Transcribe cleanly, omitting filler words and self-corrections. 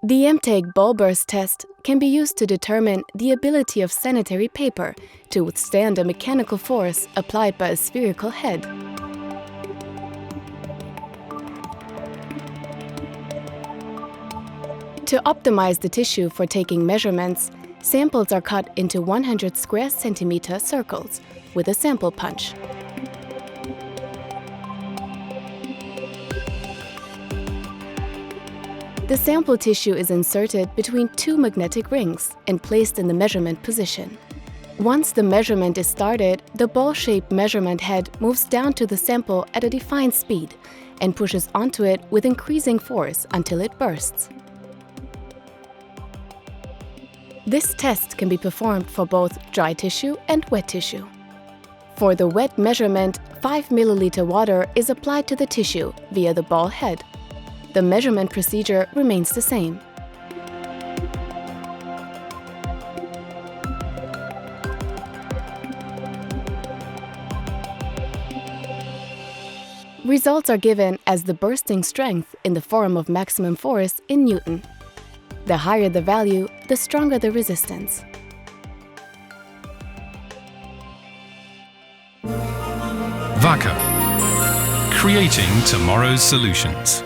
The MTEG ball burst test can be used to determine the ability of sanitary paper to withstand a mechanical force applied by a spherical head. To optimize the tissue for taking measurements, samples are cut into 100 square centimeter circles with a sample punch. The sample tissue is inserted between two magnetic rings and placed in the measurement position. Once the measurement is started, the ball-shaped measurement head moves down to the sample at a defined speed and pushes onto it with increasing force until it bursts. This test can be performed for both dry tissue and wet tissue. For the wet measurement, 5 ml water is applied to the tissue via the ball head. The measurement procedure remains the same. Results are given as the bursting strength in the form of maximum force in Newton. The higher the value, the stronger the resistance. Wacker, creating tomorrow's solutions.